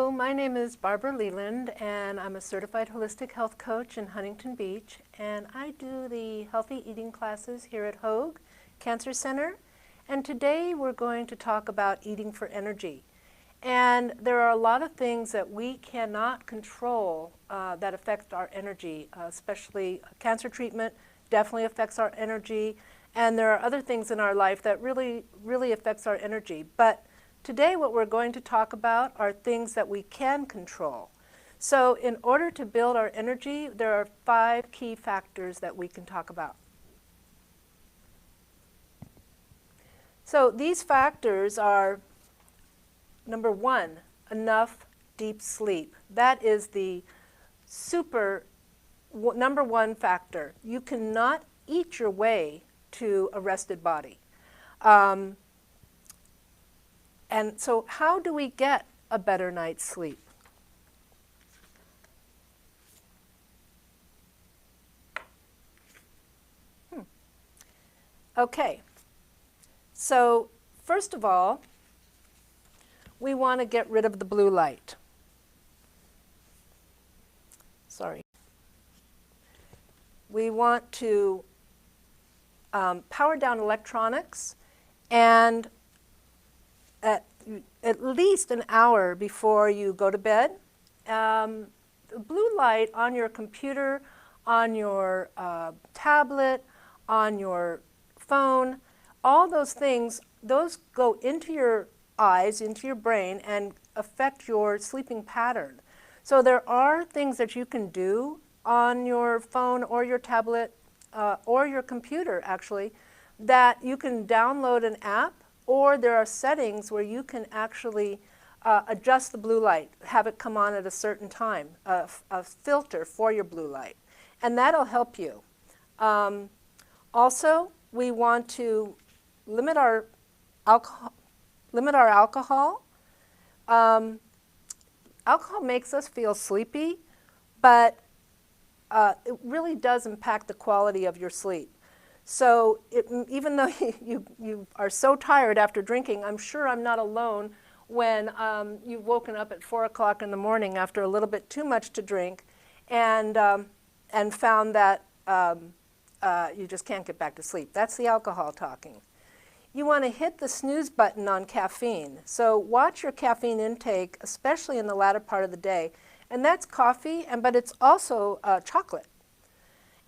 Hello, my name is Barbara Leland, and I'm a certified holistic health coach in Huntington Beach, and I do the healthy eating classes here at Hoag Cancer Center. And today we're going to talk about eating for energy. And there are a lot of things that we cannot control that affect our energy, especially cancer treatment definitely affects our energy, and there are other things in our life that really affects our energy. But today what we're going to talk about are things that we can control. So in order to build our energy, there are 5 key factors that we can talk about. So these factors are, number 1, enough deep sleep. That is the number 1 factor. You cannot eat your way to a rested body. And so how do we get a better night's sleep? Okay, so first of all, we want to get rid of the blue light. Sorry. We want to power down electronics, and at least an hour before you go to bed. The blue light on your computer, on your tablet, on your phone, all those things, those go into your eyes, into your brain, and affect your sleeping pattern. So there are things that you can do on your phone or your tablet or your computer, actually, that you can download an app, or there are settings where you can actually adjust the blue light, have it come on at a certain time, a filter for your blue light, and that'll help you. Also, we want to limit our alcohol. Alcohol makes us feel sleepy, but it really does impact the quality of your sleep. So even though you are so tired after drinking, I'm sure I'm not alone when you've woken up at 4 o'clock in the morning after a little bit too much to drink and found that you just can't get back to sleep. That's the alcohol talking. You want to hit the snooze button on caffeine. So watch your caffeine intake, especially in the latter part of the day. And that's coffee, but it's also chocolate.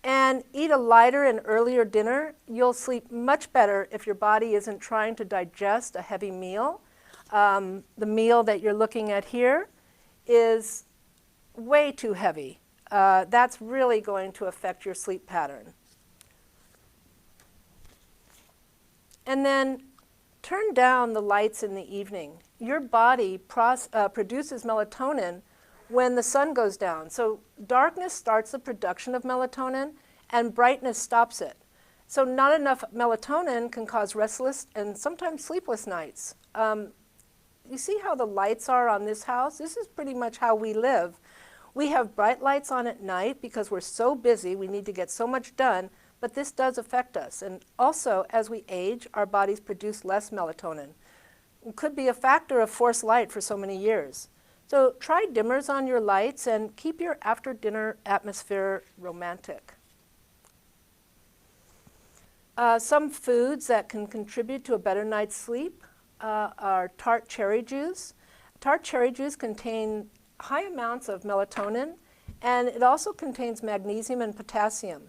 And eat a lighter and earlier dinner. You'll sleep much better if your body isn't trying to digest a heavy meal. The meal that you're looking at here is way too heavy. That's really going to affect your sleep pattern. And then turn down the lights in the evening. Your body produces melatonin when the sun goes down. So darkness starts the production of melatonin, and brightness stops it. So not enough melatonin can cause restless and sometimes sleepless nights. You see how the lights are on this house? This is pretty much how we live. We have bright lights on at night because we're so busy, we need to get so much done, but this does affect us. And also, as we age, our bodies produce less melatonin. It could be a factor of forced light for so many years. So try dimmers on your lights and keep your after-dinner atmosphere romantic. Some foods that can contribute to a better night's sleep are tart cherry juice. Tart cherry juice contains high amounts of melatonin, and it also contains magnesium and potassium.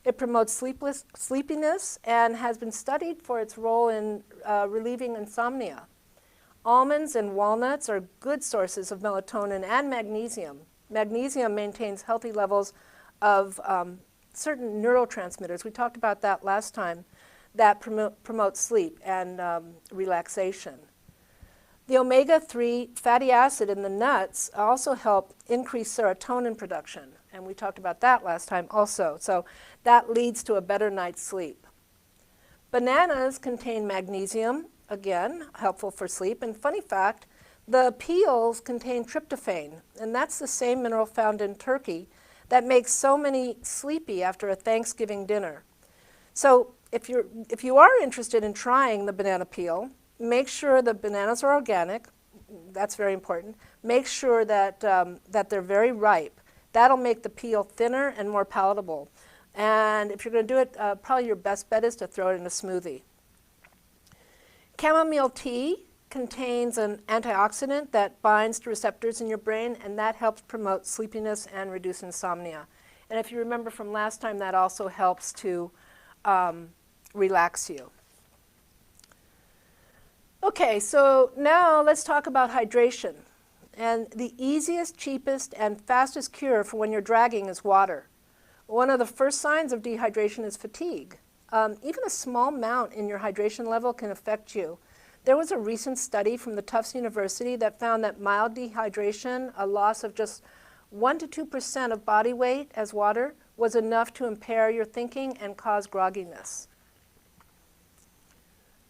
It promotes sleepiness and has been studied for its role in relieving insomnia. Almonds and walnuts are good sources of melatonin and magnesium. Magnesium maintains healthy levels of certain neurotransmitters. We talked about that last time, that promote sleep and relaxation. The omega-3 fatty acid in the nuts also help increase serotonin production, and we talked about that last time also. So that leads to a better night's sleep. Bananas contain magnesium, again, helpful for sleep. And funny fact, the peels contain tryptophan, and that's the same mineral found in turkey that makes so many sleepy after a Thanksgiving dinner. So if you are interested in trying the banana peel, make sure the bananas are organic. that's very important. Make sure that, that they're very ripe. That'll make the peel thinner and more palatable. And if you're going to do it, probably your best bet is to throw it in a smoothie. Chamomile tea contains an antioxidant that binds to receptors in your brain, and that helps promote sleepiness and reduce insomnia. And if you remember from last time, that also helps to relax you. Okay, so now let's talk about hydration. And the easiest, cheapest, and fastest cure for when you're dragging is water. One of the first signs of dehydration is fatigue. Even a small amount in your hydration level can affect you. There was a recent study from the Tufts University that found that mild dehydration, a loss of just 1 to 2% of body weight as water, was enough to impair your thinking and cause grogginess.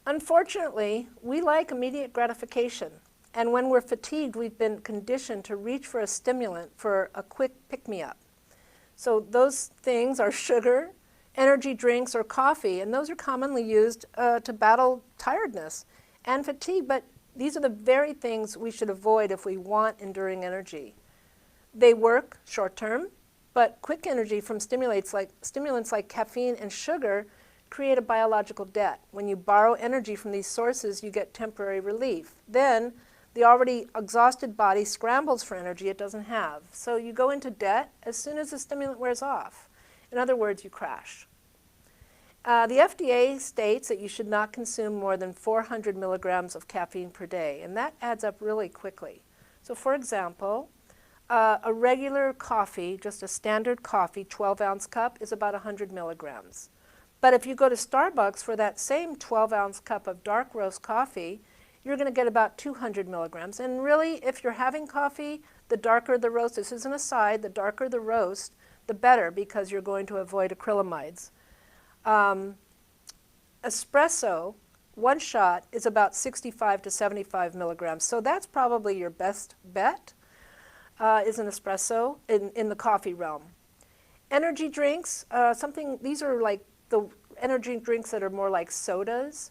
Unfortunately, we like immediate gratification. And when we're fatigued, we've been conditioned to reach for a stimulant for a quick pick-me-up. So those things are sugar, energy drinks, or coffee, and those are commonly used to battle tiredness and fatigue, but these are the very things we should avoid if we want enduring energy. They work short-term, but quick energy from stimulants like caffeine and sugar create a biological debt. When you borrow energy from these sources, you get temporary relief. Then the already exhausted body scrambles for energy it doesn't have. So you go into debt as soon as the stimulant wears off. In other words, you crash. The FDA states that you should not consume more than 400 milligrams of caffeine per day, and that adds up really quickly. So for example, a regular coffee, just a standard coffee, 12-ounce cup, is about 100 milligrams. But if you go to Starbucks for that same 12-ounce cup of dark roast coffee, you're going to get about 200 milligrams. And really, if you're having coffee, the darker the roast, this is an aside, the darker the roast, the better, because you're going to avoid acrylamides. Espresso, one shot, is about 65 to 75 milligrams. So that's probably your best bet, is an espresso in the coffee realm. Energy drinks, these are like the energy drinks that are more like sodas.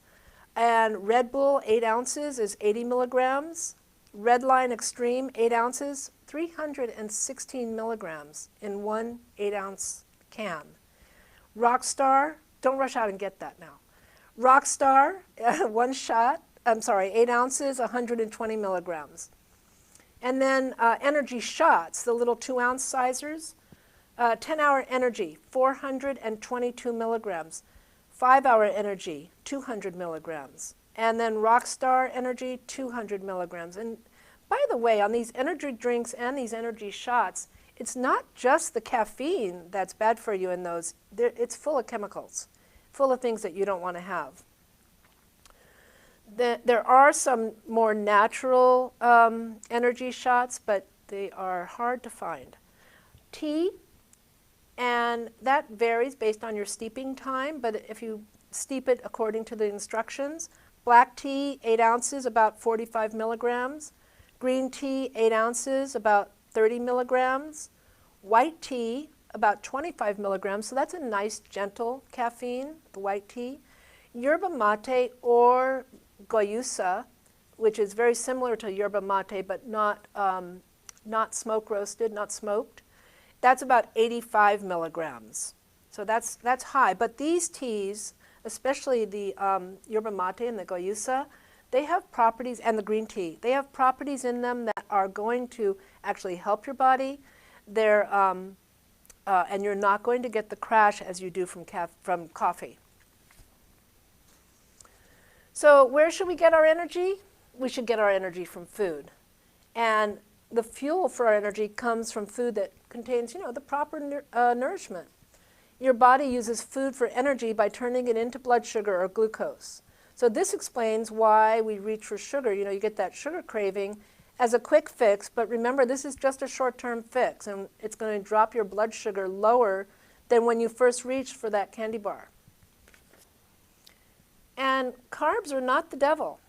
And Red Bull, 8 ounces, is 80 milligrams. Red Line Extreme, 8 ounces, 316 milligrams in one 8-ounce can. Rockstar, don't rush out and get that now. Rockstar, 8 ounces, 120 milligrams. And then energy shots, the little 2-ounce sizers, 10-hour energy, 422 milligrams. 5-hour energy, 200 milligrams. And then Rockstar Energy, 200 milligrams. And by the way, on these energy drinks and these energy shots, it's not just the caffeine that's bad for you in those. It's full of chemicals, full of things that you don't want to have. There are some more natural energy shots, but they are hard to find. Tea, and that varies based on your steeping time, but if you steep it according to the instructions, black tea, 8 ounces, about 45 milligrams. Green tea, 8 ounces, about 30 milligrams. White tea, about 25 milligrams, so that's a nice, gentle caffeine, the white tea. Yerba mate or goyusa, which is very similar to yerba mate, but not smoke roasted, not smoked. That's about 85 milligrams. So that's high. But these teas, especially the yerba mate and the goyusa, they have properties, and the green tea, they have properties in them that are going to actually help your body. They're, and you're not going to get the crash as you do from coffee. So where should we get our energy? We should get our energy from food. And the fuel for our energy comes from food that contains, the proper nourishment. Your body uses food for energy by turning it into blood sugar or glucose. So this explains why we reach for sugar. You get that sugar craving as a quick fix, but remember, this is just a short-term fix, and it's going to drop your blood sugar lower than when you first reached for that candy bar. And carbs are not the devil.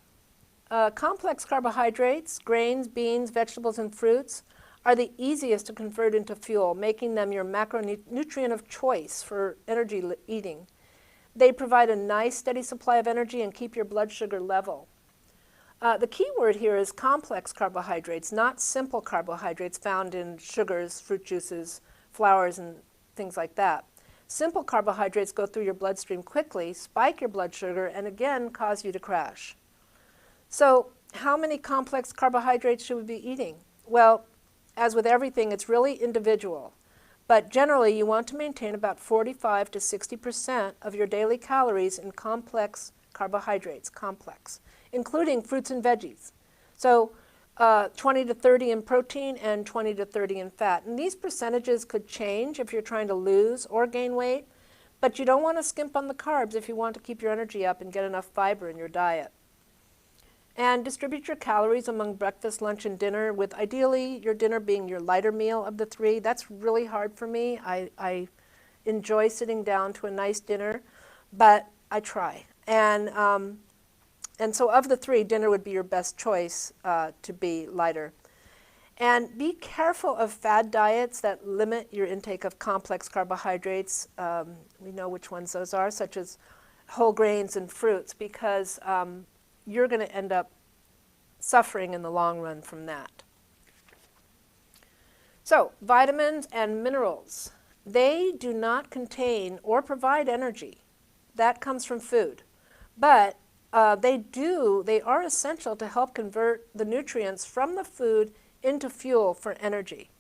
Complex carbohydrates, grains, beans, vegetables, and fruits are the easiest to convert into fuel, making them your macronutrient of choice for energy eating. They provide a nice, steady supply of energy and keep your blood sugar level. The key word here is complex carbohydrates, not simple carbohydrates found in sugars, fruit juices, flours, and things like that. Simple carbohydrates go through your bloodstream quickly, spike your blood sugar, and again cause you to crash. So how many complex carbohydrates should we be eating? Well, as with everything, it's really individual. But generally, you want to maintain about 45 to 60% of your daily calories in complex carbohydrates, including fruits and veggies. So 20 to 30 in protein and 20 to 30 in fat. And these percentages could change if you're trying to lose or gain weight, but you don't want to skimp on the carbs if you want to keep your energy up and get enough fiber in your diet. And distribute your calories among breakfast, lunch, and dinner, with ideally your dinner being your lighter meal of the three. That's really hard for me. I enjoy sitting down to a nice dinner, but I try. And so of the three, dinner would be your best choice to be lighter. And be careful of fad diets that limit your intake of complex carbohydrates. We know which ones those are, such as whole grains and fruits, because you're going to end up suffering in the long run from that. So, vitamins and minerals. They do not contain or provide energy. That comes from food. But they are essential to help convert the nutrients from the food into fuel for energy.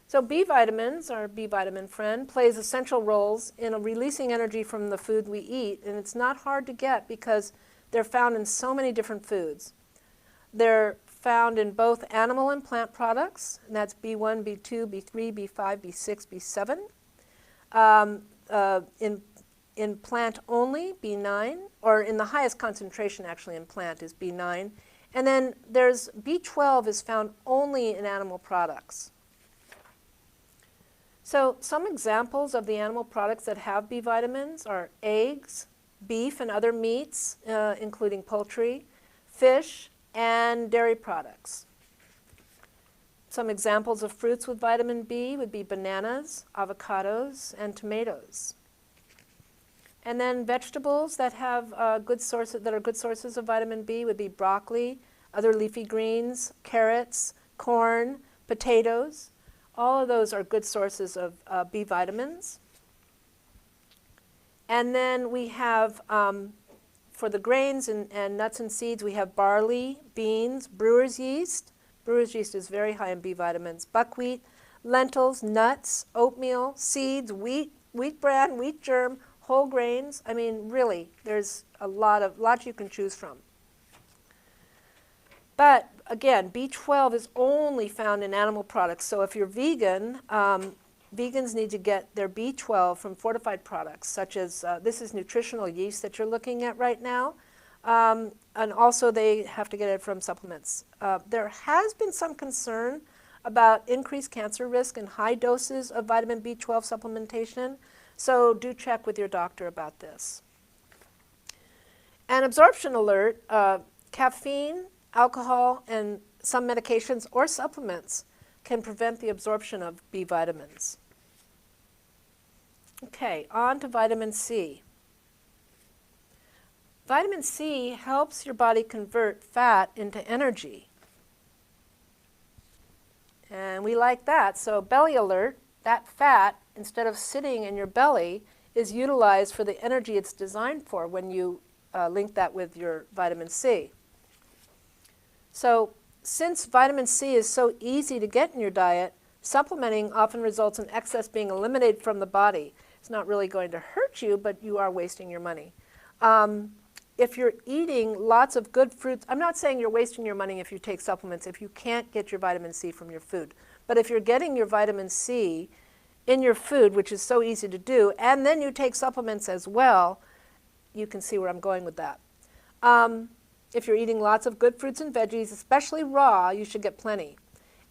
So B vitamins, our B vitamin friend, plays essential roles in releasing energy from the food we eat, and it's not hard to get because they're found in so many different foods. They're found in both animal and plant products, and that's B1, B2, B3, B5, B6, B7. In plant only, B9, or in the highest concentration actually in plant is B9. And then there's B12 is found only in animal products. So some examples of the animal products that have B vitamins are eggs, beef and other meats, including poultry, fish, and dairy products. Some examples of fruits with vitamin B would be bananas, avocados, and tomatoes. And then vegetables that have good sources of vitamin B would be broccoli, other leafy greens, carrots, corn, potatoes. All of those are good sources of B vitamins. And then we have, for the grains and nuts and seeds, we have barley, beans, brewer's yeast. Brewer's yeast is very high in B vitamins. Buckwheat, lentils, nuts, oatmeal, seeds, wheat bran, wheat germ, whole grains. I mean, really, there's a lot you can choose from. But again, B12 is only found in animal products. So if you're vegan, vegans need to get their B12 from fortified products, such as this is nutritional yeast that you're looking at right now. And also they have to get it from supplements. There has been some concern about increased cancer risk and high doses of vitamin B12 supplementation. So do check with your doctor about this. An absorption alert, caffeine, alcohol, and some medications or supplements can prevent the absorption of B vitamins. Okay, on to vitamin C. Vitamin C helps your body convert fat into energy. And we like that, so belly alert, that fat, instead of sitting in your belly, is utilized for the energy it's designed for when you link that with your vitamin C. So since vitamin C is so easy to get in your diet, supplementing often results in excess being eliminated from the body. It's not really going to hurt you, but you are wasting your money. If you're eating lots of good fruits, I'm not saying you're wasting your money if you take supplements, if you can't get your vitamin C from your food. But if you're getting your vitamin C in your food, which is so easy to do, and then you take supplements as well, you can see where I'm going with that. If you're eating lots of good fruits and veggies, especially raw, you should get plenty.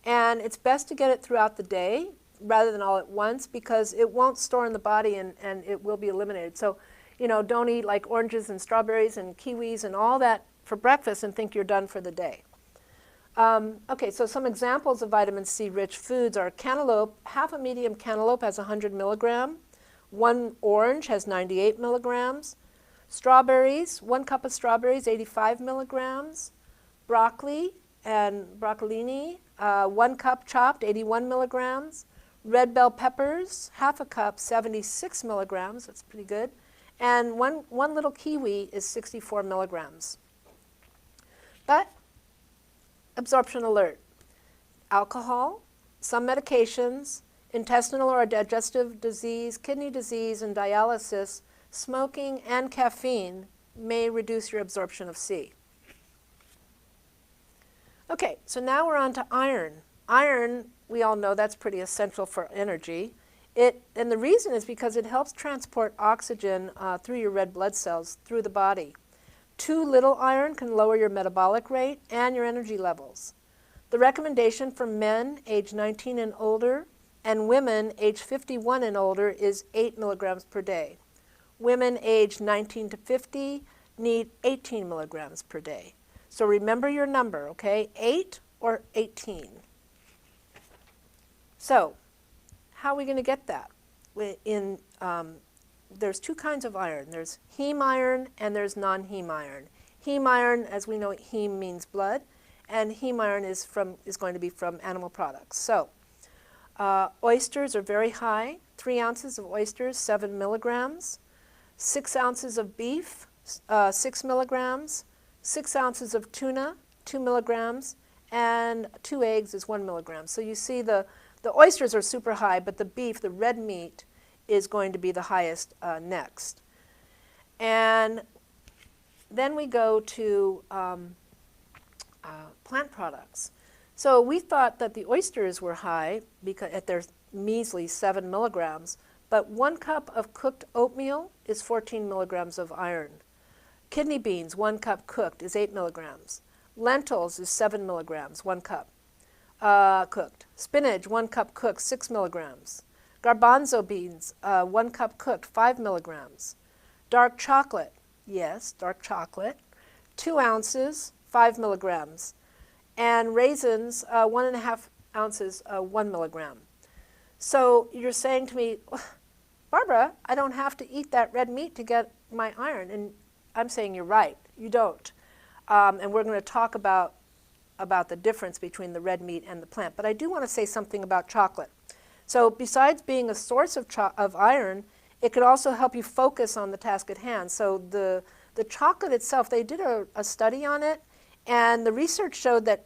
And it's best to get it throughout the day rather than all at once because it won't store in the body and it will be eliminated. So, you know, don't eat like oranges and strawberries and kiwis and all that for breakfast and think you're done for the day. Okay, so some examples of vitamin C rich foods are cantaloupe. Half a medium cantaloupe has 100 milligram. One orange has 98 milligrams. Strawberries, 1 cup of strawberries, 85 milligrams. Broccoli and broccolini, 1 cup chopped, 81 milligrams. Red bell peppers, half a cup, 76 milligrams. That's pretty good. And one little kiwi is 64 milligrams. But absorption alert. Alcohol, some medications, intestinal or digestive disease, kidney disease, and dialysis, smoking, and caffeine may reduce your absorption of C. Okay, so now we're on to iron. Iron, we all know that's pretty essential for energy. And the reason is because it helps transport oxygen through your red blood cells through the body. Too little iron can lower your metabolic rate and your energy levels. The recommendation for men age 19 and older and women age 51 and older is 8 milligrams per day. Women age 19 to 50 need 18 milligrams per day. So remember your number, okay? 8 or 18. So how are we going to get that? There's 2 kinds of iron. There's heme iron and there's non-heme iron. Heme iron, as we know, heme means blood, and heme iron is going to be from animal products. So oysters are very high. 3 ounces of oysters, 7 milligrams. 6 ounces of beef, 6 milligrams. 6 ounces of tuna, 2 milligrams. And 2 eggs is 1 milligram. So you see the oysters are super high, but the beef, the red meat, is going to be the highest next. And then we go to plant products. So we thought that the oysters were high because at their measly 7 milligrams, but 1 cup of cooked oatmeal is 14 milligrams of iron. Kidney beans, 1 cup cooked, is 8 milligrams. Lentils is 7 milligrams, 1 cup cooked. Spinach, 1 cup cooked, 6 milligrams. Garbanzo beans, 1 cup cooked, 5 milligrams. Dark chocolate, yes, dark chocolate, 2 ounces, 5 milligrams. And raisins, 1.5 ounces, 1 milligram. So you're saying to me, Barbara, I don't have to eat that red meat to get my iron. And I'm saying you're right, you don't. And we're going to talk about the difference between the red meat and the plant. But I do want to say something about chocolate. So besides being a source of iron, it could also help you focus on the task at hand. So the chocolate itself, they did a study on it, and the research showed that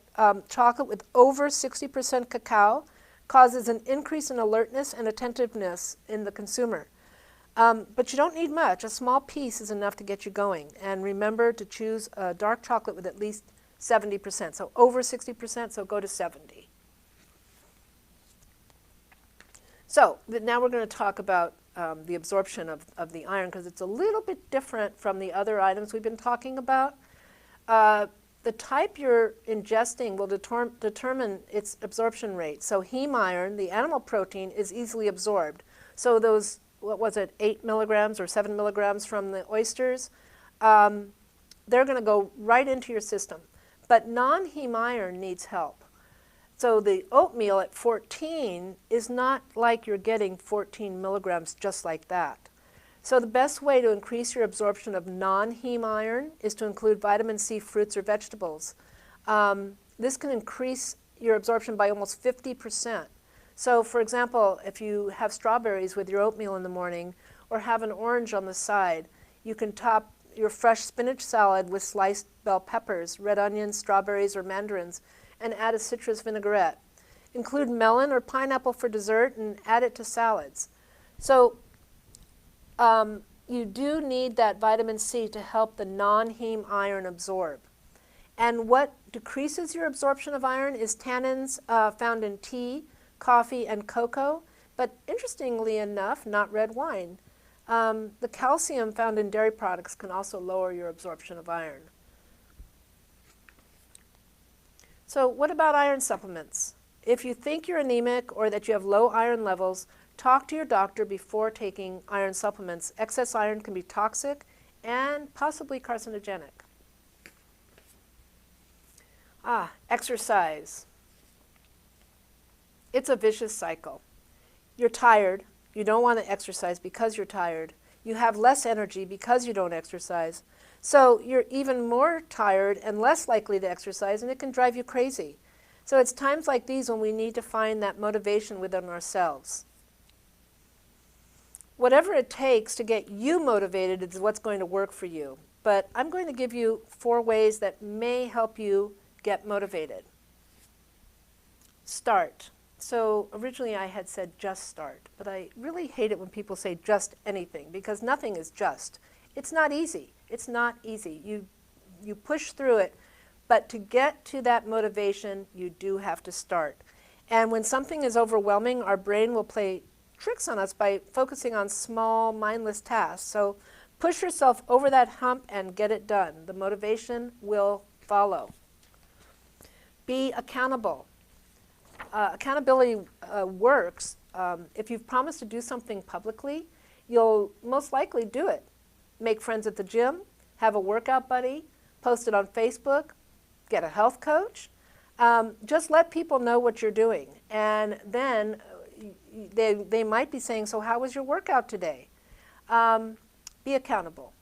chocolate with over 60% cacao causes an increase in alertness and attentiveness in the consumer. But you don't need much. A small piece is enough to get you going. And remember to choose a dark chocolate with at least 70%. So over 60%, so go to 70. So now we're going to talk about the absorption of the iron, because it's a little bit different from the other items we've been talking about. The type you're ingesting will determine its absorption rate. So heme iron, the animal protein, is easily absorbed. So those, what was it, 8 milligrams or 7 milligrams from the oysters, they're going to go right into your system. But non-heme iron needs help. So the oatmeal at 14 is not like you're getting 14 milligrams just like that. So the best way to increase your absorption of non-heme iron is to include vitamin C fruits or vegetables. This can increase your absorption by almost 50%. So for example, if you have strawberries with your oatmeal in the morning or have an orange on the side, you can top your fresh spinach salad with sliced bell peppers, red onions, strawberries, or mandarins, and add a citrus vinaigrette. Include melon or pineapple for dessert and add it to salads. So you do need that vitamin C to help the non-heme iron absorb. And what decreases your absorption of iron is tannins found in tea, coffee, and cocoa, but interestingly enough, not red wine. The calcium found in dairy products can also lower your absorption of iron. So what about iron supplements? If you think you're anemic or that you have low iron levels, talk to your doctor before taking iron supplements. Excess iron can be toxic and possibly carcinogenic. Exercise. It's a vicious cycle. You're tired. You don't want to exercise because you're tired. You have less energy because you don't exercise. So you're even more tired and less likely to exercise, and it can drive you crazy. So it's times like these when we need to find that motivation within ourselves. Whatever it takes to get you motivated is what's going to work for you. But I'm going to give you 4 ways that may help you get motivated. Start. So originally I had said just start, but I really hate it when people say just anything, because nothing is just. It's not easy. It's not easy. You push through it, but to get to that motivation, you do have to start. And when something is overwhelming, our brain will play tricks on us by focusing on small, mindless tasks. So push yourself over that hump and get it done. The motivation will follow. Be accountable. Accountability works. If you've promised to do something publicly, you'll most likely do it. Make friends at the gym, have a workout buddy, post it on Facebook, get a health coach. Just let people know what you're doing. And then they might be saying, so how was your workout today? Be accountable.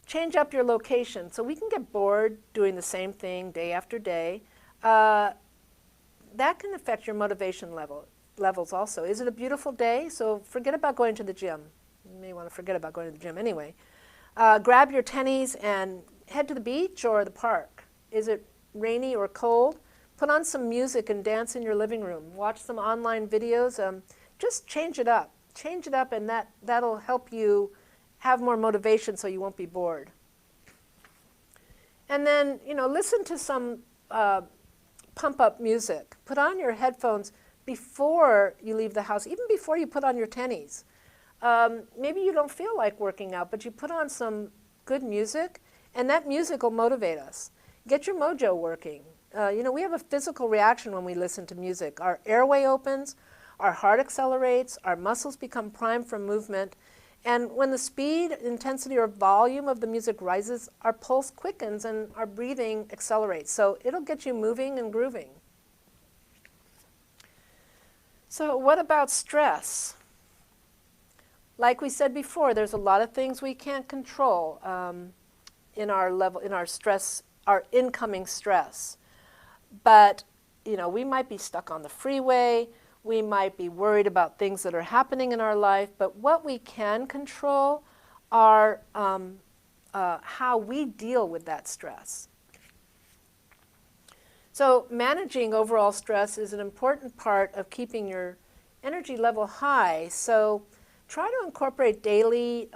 Change up your location. So we can get bored doing the same thing day after day. That can affect your motivation levels also. Is it a beautiful day? So forget about going to the gym. You may want to forget about going to the gym anyway. Grab your tennies and head to the beach or the park. Is it rainy or cold? Put on some music and dance in your living room. Watch some online videos. Just change it up. Change it up, and that'll help you have more motivation so you won't be bored. And then, listen to some pump-up music. Put on your headphones before you leave the house, even before you put on your tennies. Maybe you don't feel like working out, but you put on some good music, and that music will motivate us. Get your mojo working. We have a physical reaction when we listen to music. Our airway opens, our heart accelerates, our muscles become primed for movement, and when the speed, intensity, or volume of the music rises, our pulse quickens and our breathing accelerates. So it'll get you moving and grooving. So what about stress? Like we said before, there's a lot of things we can't control in our stress, our incoming stress. But, we might be stuck on the freeway. We might be worried about things that are happening in our life. But what we can control are how we deal with that stress. So managing overall stress is an important part of keeping your energy level high. So try to incorporate daily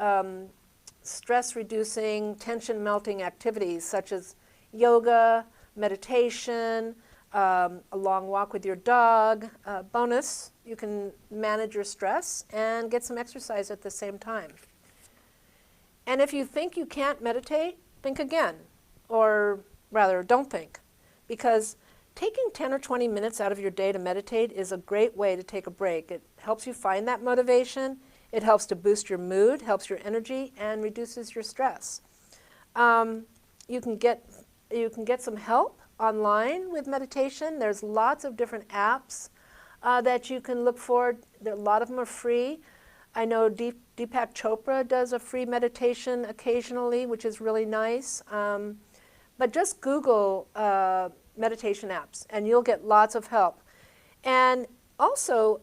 stress-reducing, tension-melting activities such as yoga, meditation, a long walk with your dog. Bonus, you can manage your stress and get some exercise at the same time. And if you think you can't meditate, think again. Or rather, don't think. Because taking 10 or 20 minutes out of your day to meditate is a great way to take a break. It helps you find that motivation. It helps to boost your mood, helps your energy, and reduces your stress. You can get some help online with meditation. There's lots of different apps that you can look for. A lot of them are free. I know Deepak Chopra does a free meditation occasionally, which is really nice. But just Google meditation apps, and you'll get lots of help. And also,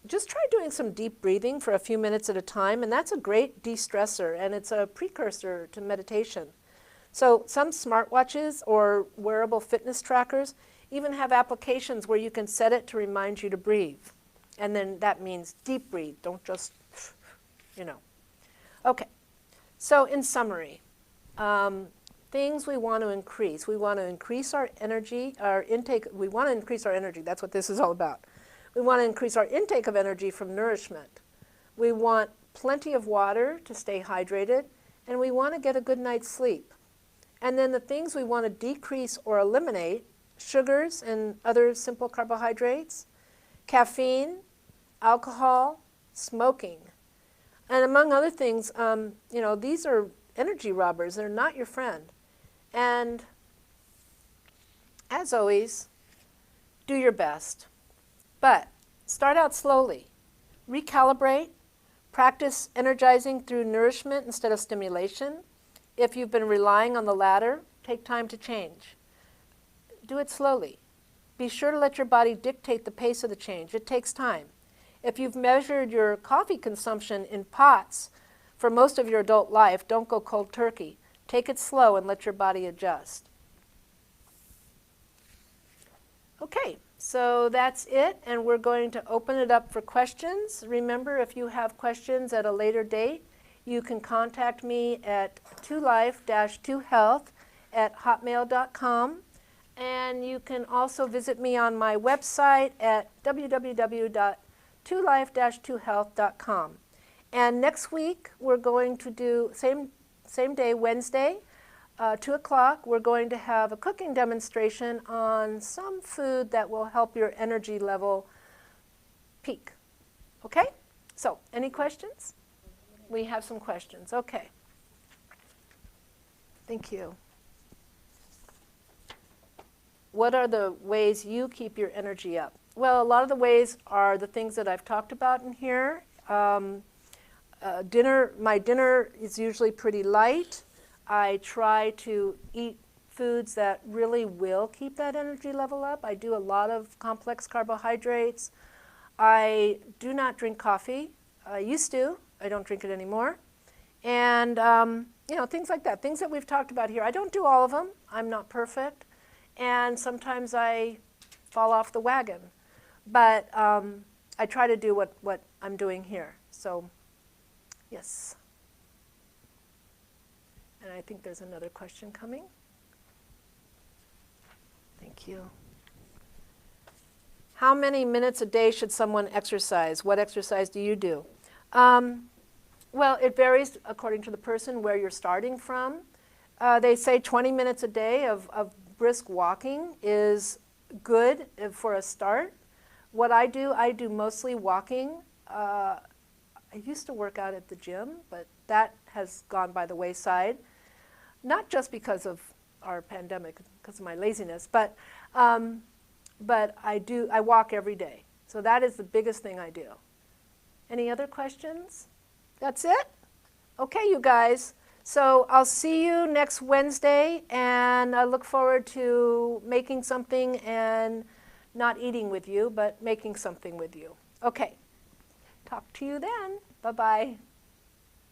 just try doing some deep breathing for a few minutes at a time, and that's a great de-stressor, and it's a precursor to meditation. So some smartwatches or wearable fitness trackers even have applications where you can set it to remind you to breathe. And then that means deep breathe, don't just, Okay, so in summary, things we want to increase. We want to increase our energy, our intake. We want to increase our energy. That's what this is all about. We want to increase our intake of energy from nourishment. We want plenty of water to stay hydrated, and we want to get a good night's sleep. And then the things we want to decrease or eliminate, sugars and other simple carbohydrates, caffeine, alcohol, smoking. And among other things, these are energy robbers. They're not your friend. And as always, do your best. But start out slowly. Recalibrate. Practice energizing through nourishment instead of stimulation. If you've been relying on the latter, take time to change. Do it slowly. Be sure to let your body dictate the pace of the change. It takes time. If you've measured your coffee consumption in pots for most of your adult life, don't go cold turkey. Take it slow and let your body adjust. Okay, so that's it, and we're going to open it up for questions. Remember, if you have questions at a later date, you can contact me at 2life-2health@hotmail.com, and you can also visit me on my website at www.2life-2health.com. And next week, we're going to do, same day, Wednesday, 2 o'clock, we're going to have a cooking demonstration on some food that will help your energy level peak. Okay? So, any questions? We have some questions. Okay. Thank you. What are the ways you keep your energy up? Well, a lot of the ways are the things that I've talked about in here. My dinner is usually pretty light. I try to eat foods that really will keep that energy level up. I do a lot of complex carbohydrates. I do not drink coffee. I used to. I don't drink it anymore. And, things like that, things that we've talked about here. I don't do all of them. I'm not perfect. And sometimes I fall off the wagon. But I try to do what I'm doing here. So, yes. And I think there's another question coming. Thank you. How many minutes a day should someone exercise? What exercise do you do? Well, it varies according to the person where you're starting from. They say 20 minutes a day of brisk walking is good for a start. What I do mostly walking. I used to work out at the gym, but that has gone by the wayside. Not just because of our pandemic, because of my laziness, but I walk every day. So that is the biggest thing I do. Any other questions? That's it? Okay, you guys. So I'll see you next Wednesday, and I look forward to making something and not eating with you, but making something with you. Okay. Talk to you then. Bye-bye.